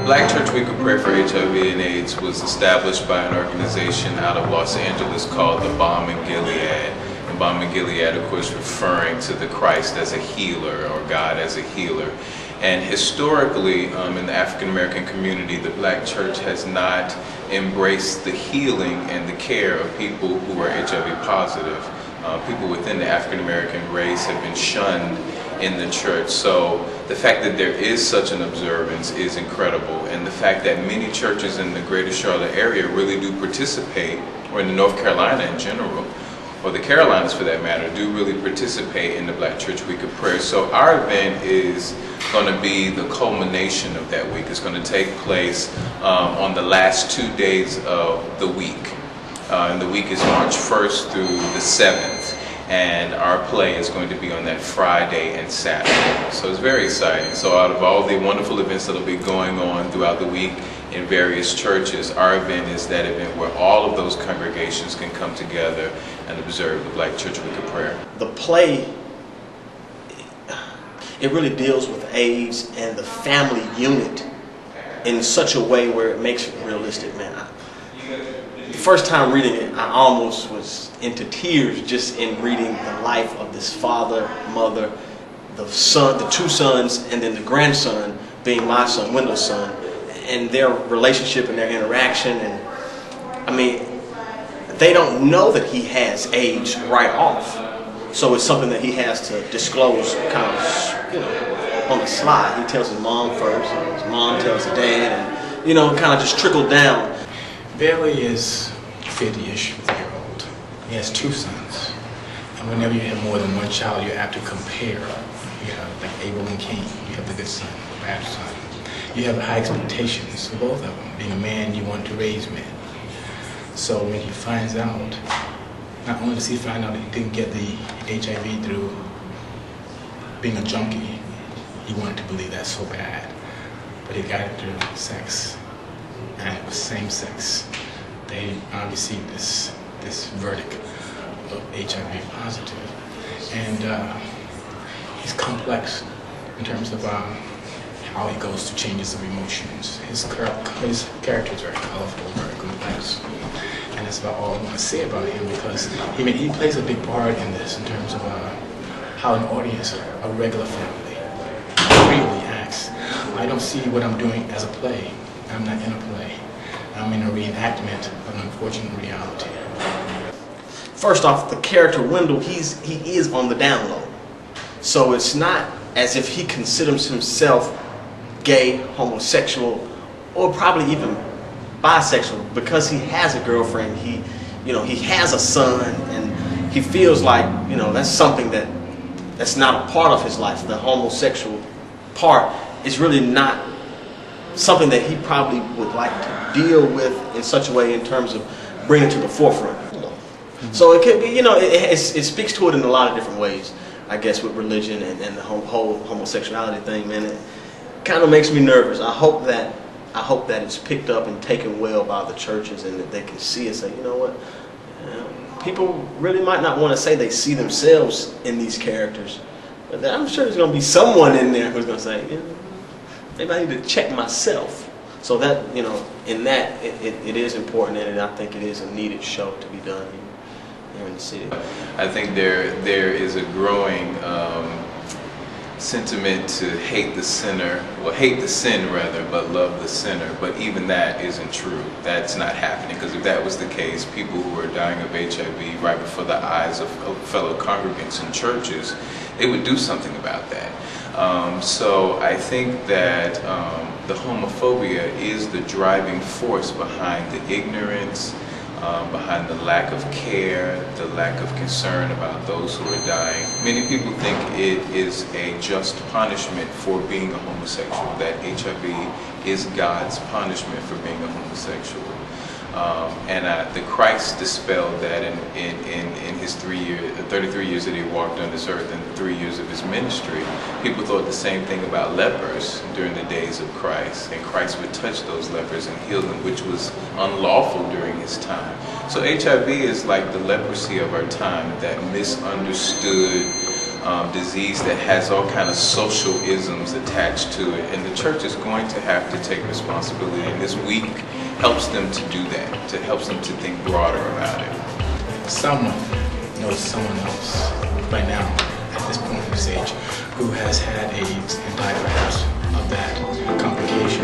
Black Church Week of Prayer for HIV and AIDS was established by an organization out of Los Angeles called the Balm in Gilead. And Balm in Gilead, of course, referring to the Christ as a healer or God as a healer. And historically, in the African American community, the Black Church has not embraced the healing and the care of people who are HIV positive. People within the African American race have been shunned in the church. So the fact that there is such an observance is incredible, and the fact that many churches in the greater Charlotte area really do participate, or in North Carolina in general, or the Carolinas for that matter, do really participate in the Black Church Week of Prayer. So our event is going to be the culmination of that week. It's going to take place on the last 2 days of the week. And the week is March 1st through the 7th. And our play is going to be on that Friday and Saturday. So it's very exciting. So out of all the wonderful events that will be going on throughout the week in various churches, our event is that event where all of those congregations can come together and observe the Black Church Week of Prayer. The play, it really deals with AIDS and the family unit in such a way where it makes it realistic, man. The first time reading it, I almost was into tears just in reading the life of this father, mother, the son, the two sons, and then the grandson being my son, Wendal's son, and their relationship and their interaction. And I mean, they don't know that he has AIDS right off, so it's something that he has to disclose kind of, you know, on the slide. He tells his mom first, and his mom tells his dad, and, you know, kind of just trickled down. Bailey is 50-ish-year-old. He has two sons. And whenever you have more than one child, you have to compare. You have like Abel and Cain. You have the good son, the bad son. You have high expectations for both of them. Being a man, you want to raise men. So when he finds out, not only does he find out that he didn't get the HIV through being a junkie, he wanted to believe that so bad, but he got it through sex. And it was same sex. They received this verdict of HIV positive. And he's complex in terms of how he goes through changes of emotions. His character is very colorful, very complex. And that's about all I want to say about him, because he plays a big part in this in terms of how an audience, a regular family, really acts. I don't see what I'm doing as a play. I'm not in a play. I'm in a reenactment of an unfortunate reality. First off, the character Wendal, he is on the down low. So it's not as if he considers himself gay, homosexual, or probably even bisexual, because he has a girlfriend. He has a son, and he feels like, you know, that's something that's not a part of his life. The homosexual part is really not something that he probably would like to deal with in such a way in terms of bringing it to the forefront. You know. So it could be, you know, it speaks to it in a lot of different ways, I guess, with religion and the whole homosexuality thing, man. It kind of makes me nervous. I hope that it's picked up and taken well by the churches, and that they can see and say, you know what, people really might not want to say they see themselves in these characters, but I'm sure there's going to be someone in there who's going to say, you know, maybe I need to check myself. So that, you know, in that, it is important, and I think it is a needed show to be done here in the city. I think there is a growing sentiment to hate the sinner, well, hate the sin rather, but love the sinner. But even that isn't true. That's not happening, because if that was the case, people who are dying of HIV right before the eyes of fellow congregants in churches, they would do something about that. So I think that the homophobia is the driving force behind the ignorance, behind the lack of care, the lack of concern about those who are dying. Many people think it is a just punishment for being a homosexual, that HIV is God's punishment for being a homosexual. And the Christ dispelled that in his 33 years that he walked on this earth, and 3 years of his ministry. People thought the same thing about lepers during the days of Christ, and Christ would touch those lepers and heal them, which was unlawful during his time. So HIV is like the leprosy of our time, that misunderstood disease that has all kind of social isms attached to it, and the church is going to have to take responsibility. And this week helps them to do that, helps them to think broader about it. Someone knows someone else right now at this point in the stage who has had AIDS and died perhaps of that complication.